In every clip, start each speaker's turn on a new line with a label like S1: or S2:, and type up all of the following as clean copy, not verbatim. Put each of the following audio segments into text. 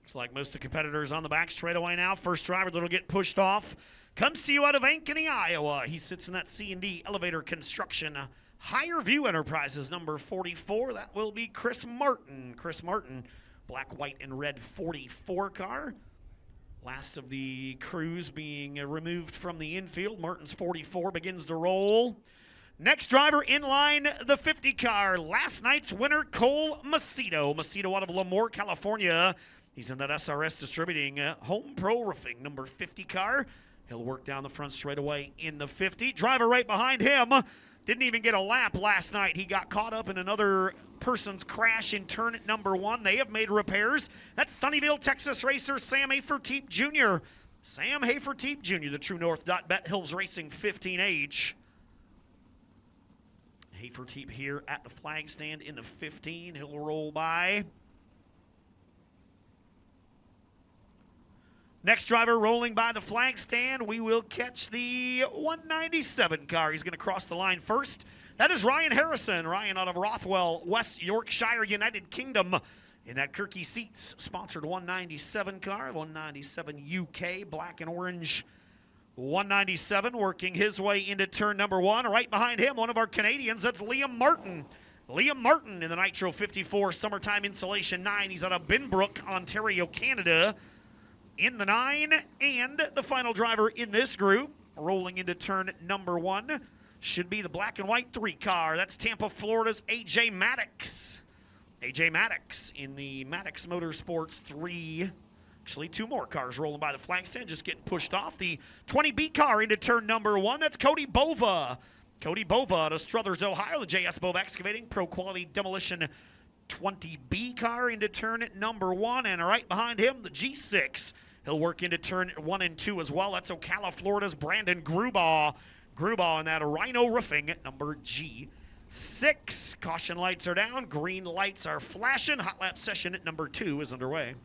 S1: Looks like most of the competitors on the back straightaway now. First driver that'll get pushed off comes to you out of Ankeny, Iowa. He sits in that C&D Elevator Construction Higher View Enterprises number 44. That will be Chris Martin. Chris Martin, black, white, and red 44 car. Last of the crews being removed from the infield. Martin's 44 begins to roll. Next driver in line, the 50 car. Last night's winner, Cole Macedo. Macedo out of Lemoore, California. He's in that SRS Distributing Home Pro Roofing number 50 car. He'll work down the front straightaway in the 50. Driver right behind him didn't even get a lap last night. He got caught up in another person's crash in turn number 1. They have made repairs. That's Sunnyvale, Texas racer Sam Haferteep Jr. Sam Haferteep Jr., the True North Bet Hills Racing 15H. Haferteep here at the flag stand in the 15. He'll roll by. Next driver rolling by the flag stand, we will catch the 197 car. He's going to cross the line first. That is Ryan Harrison. Ryan out of Rothwell, West Yorkshire, United Kingdom. In that Kirky Seats sponsored 197 car, 197 UK, black and orange 197, working his way into turn number 1. Right behind him, one of our Canadians, that's Liam Martin. Liam Martin in the Nitro 54 Summertime Insulation 9. He's out of Binbrook, Ontario, Canada. In the 9, and the final driver in this group, rolling into turn number 1, should be the black and white 3 car. That's Tampa, Florida's AJ Maddox. AJ Maddox in the Maddox Motorsports 3. Actually, 2 more cars rolling by the flag stand, just getting pushed off. The 20B car into turn number 1. That's Cody Bova. Cody Bova out of Struthers, Ohio. The JS Bova Excavating Pro Quality Demolition 20B car into turn number 1. And right behind him, the G6. He'll work into turn 1 and 2 as well. That's Ocala, Florida's Brandon Grubaugh. Grubaugh in that Rhino Roofing at number G6. Caution lights are down. Green lights are flashing. Hot lap session at number 2 is underway.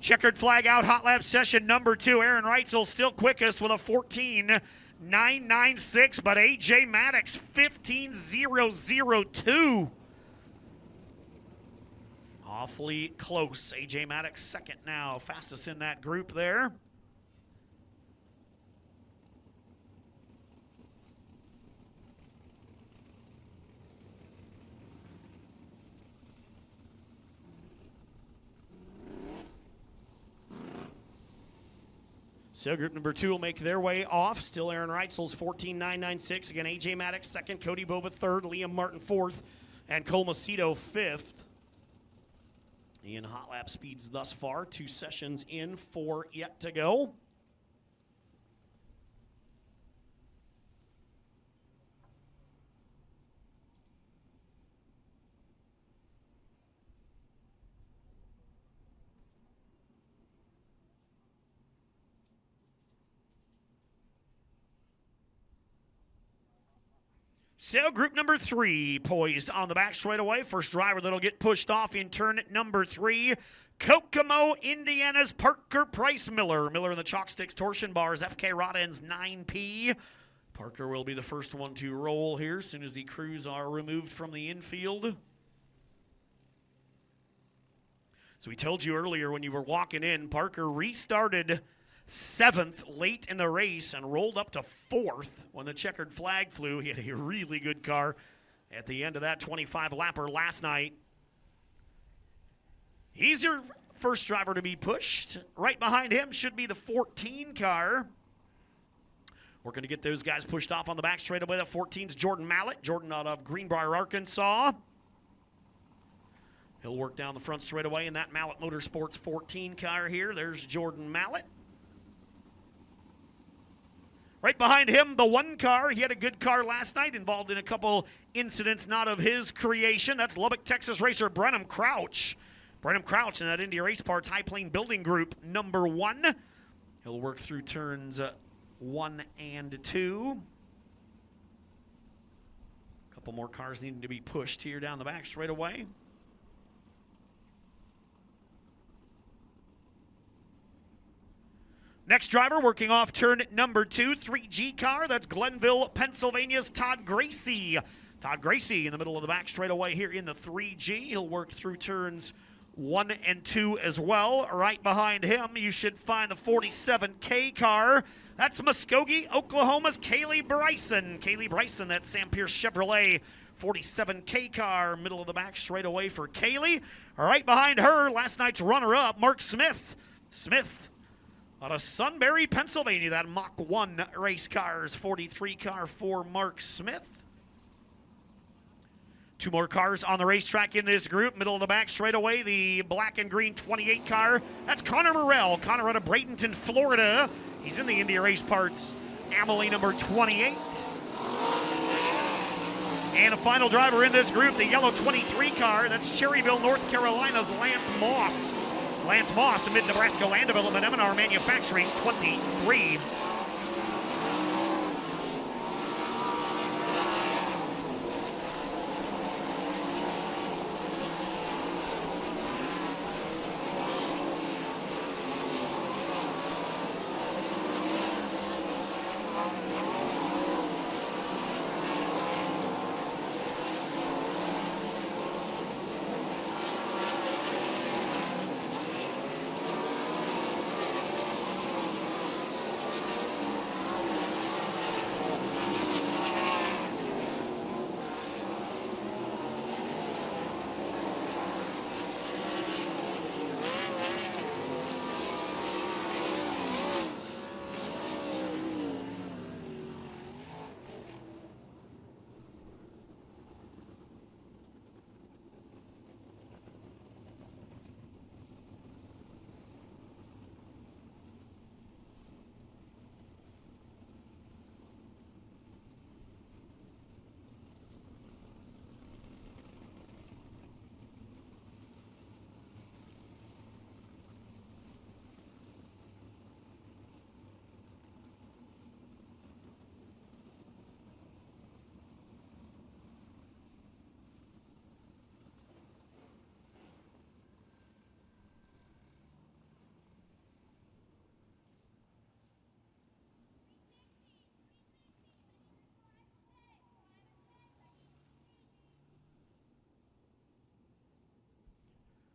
S1: Checkered flag out, hot lap session number 2. Aaron Reitzel still quickest with a 14.996, but AJ Maddox 15.002. Awfully close. AJ Maddox second now, fastest in that group there. So group number 2 will make their way off. Still Aaron Reitzel's 14.996. Again, AJ Maddox second, Cody Bova third, Liam Martin fourth, and Cole Macedo fifth. In hot lap speeds thus far, 2 sessions in, 4 yet to go. So group number 3 poised on the back straightaway. First driver that'll get pushed off in turn number 3. Kokomo, Indiana's Parker Price Miller. Miller in the chalk sticks torsion bars, FK rod ends 9P. Parker will be the first one to roll here as soon as the crews are removed from the infield. So we told you earlier when you were walking in, Parker restarted 7th late in the race and rolled up to 4th when the checkered flag flew. He had a really good car at the end of that 25-lapper last night. He's your first driver to be pushed. Right behind him should be the 14 car. We're going to get those guys pushed off on the back straightaway. The 14's Jordan Mallett. Jordan out of Greenbrier, Arkansas. He'll work down the front straightaway in that Mallett Motorsports 14 car here. There's Jordan Mallett. Right behind him, the 1 car. He had a good car last night, involved in a couple incidents not of his creation. That's Lubbock, Texas racer Brenham Crouch. Brenham Crouch in that India Race Parts High Plain Building Group number 1. He'll work through turns 1 and 2. A couple more cars needing to be pushed here down the back straightaway. Next driver working off turn number 2, 3G car. That's Glenville, Pennsylvania's Todd Gracie. Todd Gracie in the middle of the back straightaway here in the 3G. He'll work through turns 1 and 2 as well. Right behind him, you should find the 47K car. That's Muskogee, Oklahoma's Kaylee Bryson. Kaylee Bryson, that Sam Pierce Chevrolet 47K car, middle of the back straightaway for Kaylee. Right behind her, last night's runner-up, Mark Smith. Smith out of Sunbury, Pennsylvania, that Mach 1 race cars, 43 car for Mark Smith. 2 more cars on the racetrack in this group. Middle of the back straightaway, the black and green 28 car. That's Connor Morrell. Connor out of Bradenton, Florida. He's in the India Race Parts Amelie number 28. And a final driver in this group, the yellow 23 car. That's Cherryville, North Carolina's Lance Moss. Lance Moss, Mid-Nebraska Land Development, M&R Manufacturing, 23.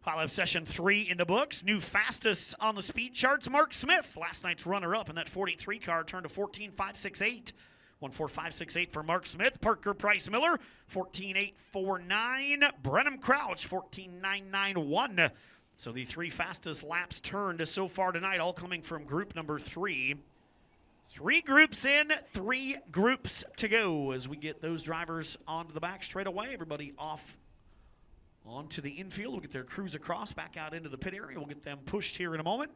S1: Pilot session 3 in the books. New fastest on the speed charts, Mark Smith. Last night's runner-up in that 43 car turned to 14.568. 14568 for Mark Smith. Parker Price Miller, 14849. Brenham Crouch, 14991. So the 3 fastest laps turned so far tonight, all coming from group number 3. 3 groups in, 3 groups to go as we get those drivers onto the back straight away. Everybody off onto the infield. We'll get their crews across, back out into the pit area. We'll get them pushed here in a moment.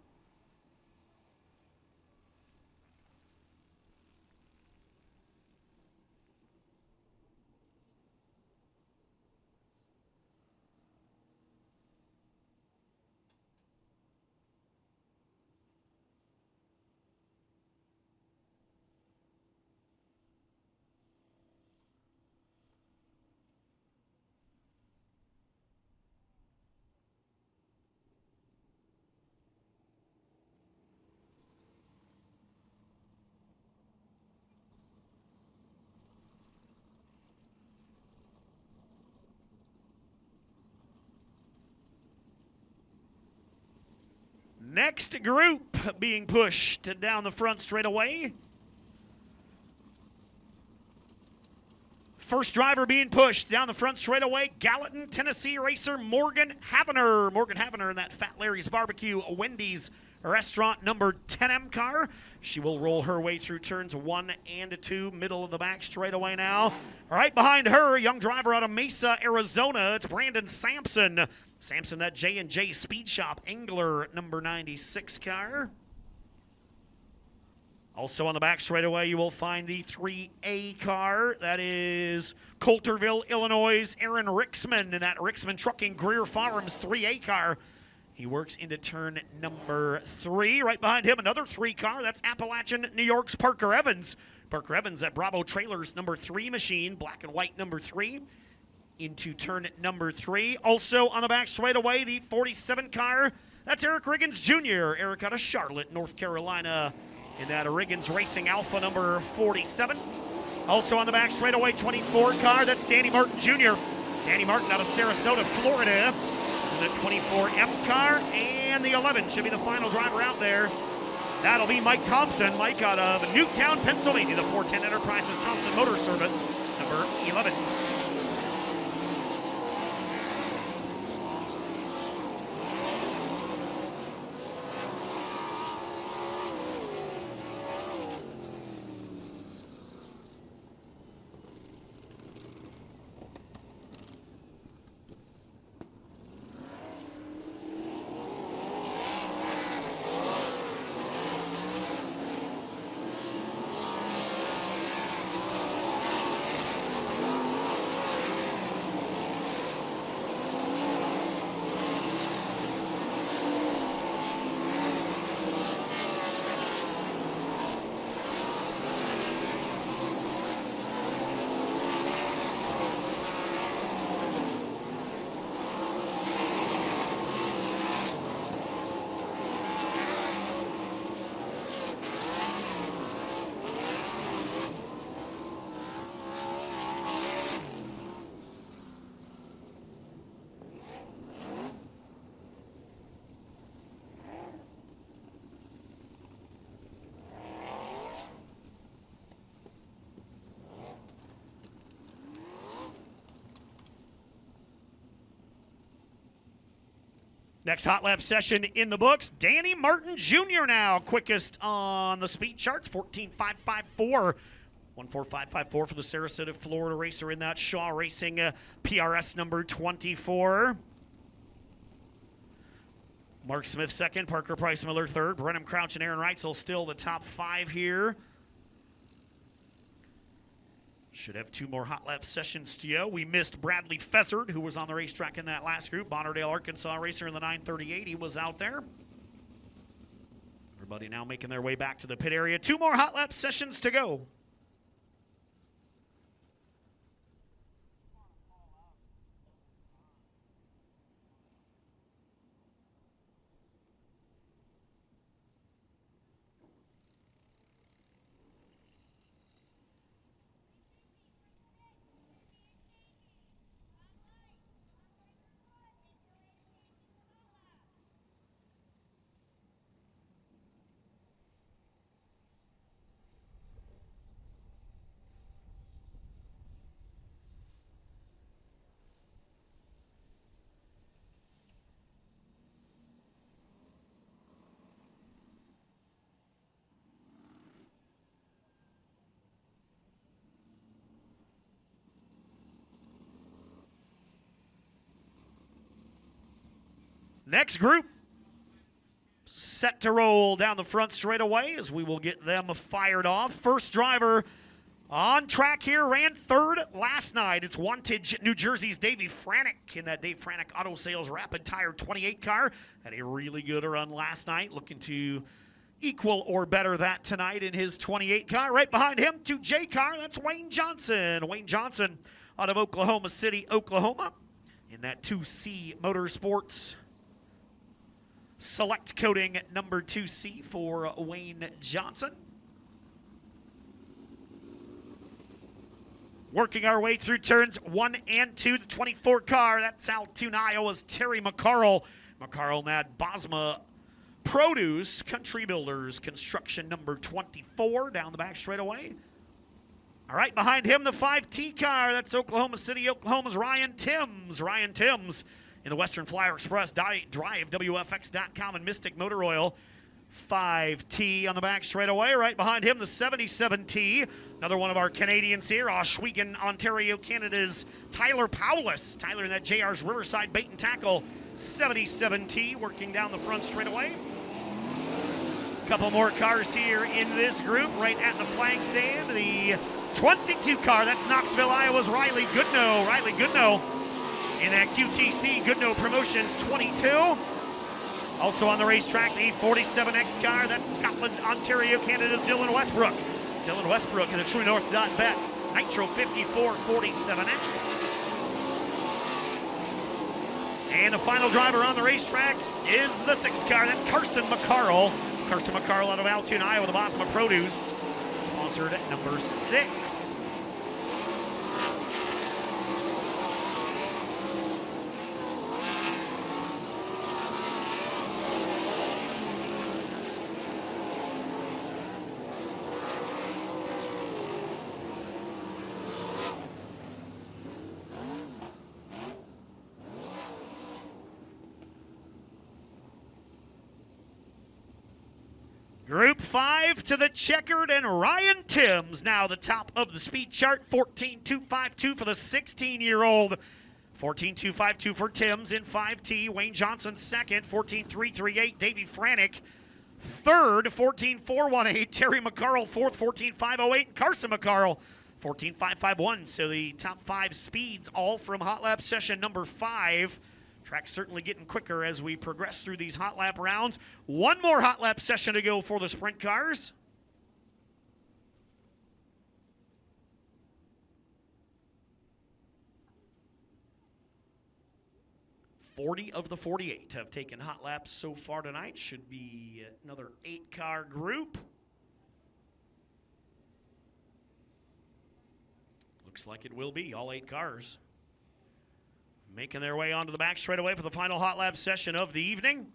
S1: Next group being pushed down the front straightaway. First driver being pushed down the front straightaway, Gallatin, Tennessee racer Morgan Havener. Morgan Havener in that Fat Larry's Barbecue Wendy's restaurant number 10M car. She will roll her way through turns 1 and 2, middle of the back straightaway now. Right behind her, young driver out of Mesa, Arizona. It's Brandon Sampson. Sampson, that J&J Speed Shop Angler number 96 car. Also on the back straightaway, you will find the 3A car. That is Coulterville, Illinois' Aaron Rixman in that Rixman Trucking Greer Farms 3A car. He works into turn number 3. Right behind him, another 3 car. That's Appalachian, New York's Parker Evans. Parker Evans at Bravo Trailers number 3 machine, black and white number 3. Into turn number 3. Also on the back straightaway, the 47 car. That's Eric Riggins Jr. Eric out of Charlotte, North Carolina, in that Riggins Racing Alpha number 47. Also on the back straightaway, 24 car. That's Danny Martin Jr. Danny Martin out of Sarasota, Florida. This is the 24M car, and the 11 should be the final driver out there. That'll be Mike Thompson. Mike out of Newtown, Pennsylvania, the 410 Enterprises Thompson Motor Service, number 11. Next hot lap session in the books. Danny Martin Jr. now, quickest on the speed charts, 14.554. 14554 for the Sarasota, Florida racer in that Shaw Racing PRS number 24. Mark Smith second, Parker Price Miller third, Brenham Crouch and Aaron Reitzel still the top 5 here. Should have 2 more hot lap sessions to go. We missed Bradley Fessard, who was on the racetrack in that last group. Bonnerdale, Arkansas racer in the 938. He was out there. Everybody now making their way back to the pit area. 2 more hot lap sessions to go. Next group set to roll down the front straightaway as we will get them fired off. First driver on track here, ran 3rd last night. It's Wantage, New Jersey's Davey Franick in that Dave Franick Auto Sales Rapid Tire 28 car. Had a really good run last night, looking to equal or better that tonight in his 28 car. Right behind him, 2J car, that's Wayne Johnson. Wayne Johnson out of Oklahoma City, Oklahoma in that 2C Motorsports Select Coating number 2C for Wayne Johnson. Working our way through turns 1 and 2, the 24 car. That's Altoona, Iowa's Terry McCarl. McCarl in that Bosma Produce, Country Builders, construction number 24 down the back straightaway. All right, behind him, the 5T car. That's Oklahoma City, Oklahoma's Ryan Timms. Ryan Timms in the Western Flyer Express, Drive, WFX.com, and Mystic Motor Oil. 5T on the back straightaway. Right behind him, the 77T. Another one of our Canadians here, Ohsweken, Ontario, Canada's Tyler Powless. Tyler in that JR's Riverside Bait and Tackle 77T working down the front straightaway. Couple more cars here in this group right at the flag stand. The 22 car, that's Knoxville, Iowa's Riley Goodnow. Riley Goodnow in that QTC Goodnow Promotions 22. Also on the racetrack, the 47X car, that's Scotland, Ontario, Canada's Dylan Westbrook. Dylan Westbrook in the True North Bet Nitro 54 47X. And the final driver on the racetrack is the 6 car, that's Carson McCarl. Carson McCarl out of Altoona, Iowa, the Bosma Produce, sponsored at number 6. Group 5 to the checkered, and Ryan Timms now the top of the speed chart. 14.252 for the 16-year-old. 14.252 for Timms in 5T. Wayne Johnson second. 14.338. Davey Franick third. 14.418. Terry McCarl fourth. 14.508. And Carson McCarl 14.551. So the top 5 speeds all from Hot Lap session number 5. Track's certainly getting quicker as we progress through these hot lap rounds. One more hot lap session to go for the sprint cars. "40 of the 48 have taken hot laps so far tonight. Should be another 8-car group. Looks like it will be all 8 cars. Making their way onto the back straightaway for the final hot lap session of the evening.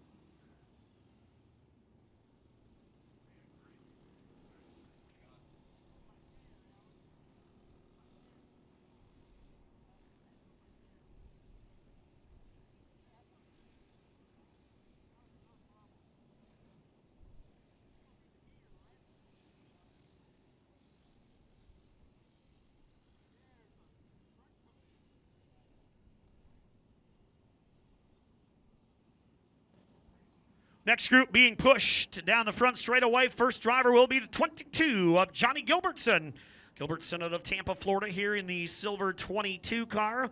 S1: Next group being pushed down the front straightaway. First driver will be the 22 of Johnny Gilbertson. Gilbertson out of Tampa, Florida here in the silver 22 car.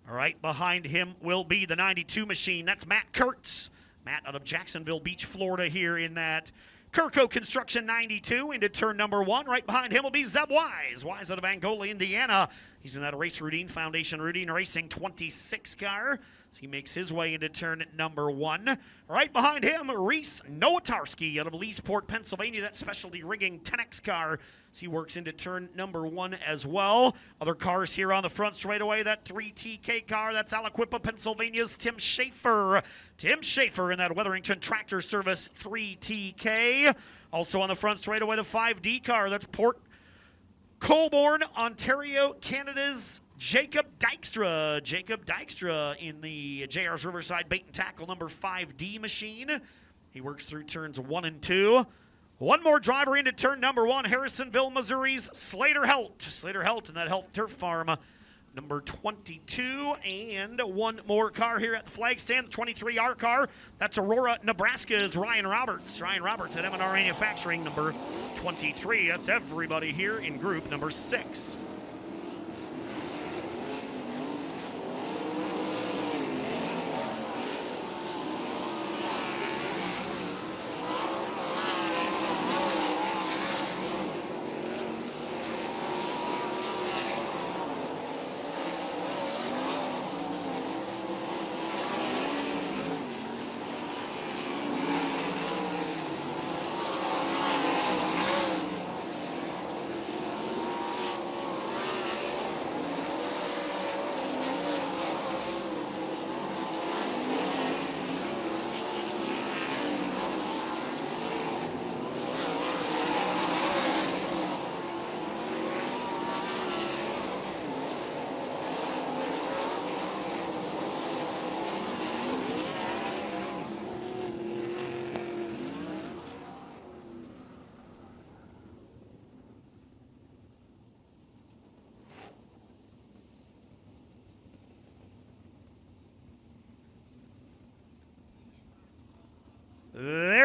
S1: All right, behind him will be the 92 machine. That's Matt Kurtz. Matt out of Jacksonville Beach, Florida here in that Kirko Construction 92 into turn number 1. Right behind him will be Zeb Wise. Wise out of Angola, Indiana. He's in that Race Routine Foundation Routine Racing 26 car. So he makes his way into turn number 1. Right behind him, Reese Nowatarski out of Leesport, Pennsylvania. That specialty rigging 10X car. So he works into turn number 1 as well. Other cars here on the front straightaway. That 3TK car, that's Aliquippa, Pennsylvania's Tim Schaefer. Tim Schaefer in that Weatherington Tractor Service 3TK. Also on the front straightaway, the 5D car. That's Port Colborne, Ontario, Canada's Jacob Dykstra. Jacob Dykstra in the JR's Riverside Bait and Tackle number 5D machine. He works through turns 1 and 2. One more driver into turn number 1, Harrisonville, Missouri's Slater Helt. Slater Helt in that Health Turf Farm number 22. And one more car here at the flag stand, the 23R car. That's Aurora, Nebraska's Ryan Roberts. Ryan Roberts at M&R Manufacturing number 23. That's everybody here in group number 6.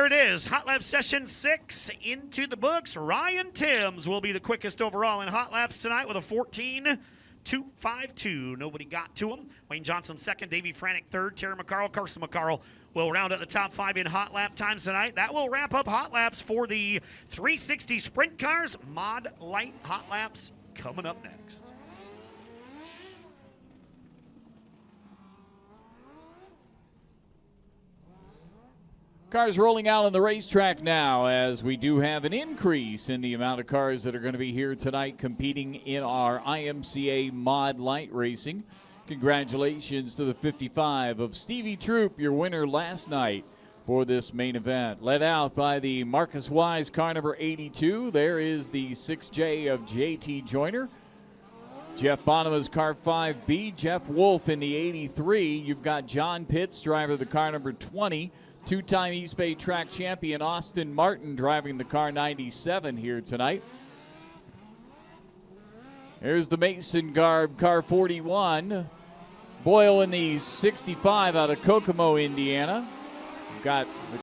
S1: there it is. Hot Lap Session 6 into the books. Ryan Timms will be the quickest overall in Hot Laps tonight with a 14.252. Nobody got to him. Wayne Johnson second, Davey Franick third, Terry McCarl, Carson McCarl will round out the top 5 in Hot Lap times tonight. That will wrap up Hot Laps for the 360 Sprint Cars. Mod Light Hot Laps coming up next.
S2: Cars rolling out on the racetrack now, as we do have an increase in the amount of cars that are going to be here tonight competing in our IMCA Mod Light Racing. Congratulations to the 55 of Stevie Troop, your winner last night for this main event. Led out by the Marcus Wise car number 82. There is the 6J of JT Joyner. Jeff Bonema's car 5B. Jeff Wolf in the 83. You've got John Pitts, driver of the car number 20. Two-time East Bay track champion Austin Martin driving the car 97 here tonight. Here's the Mason Garb car 41. Boyle in the 65 out of Kokomo, Indiana. We've got the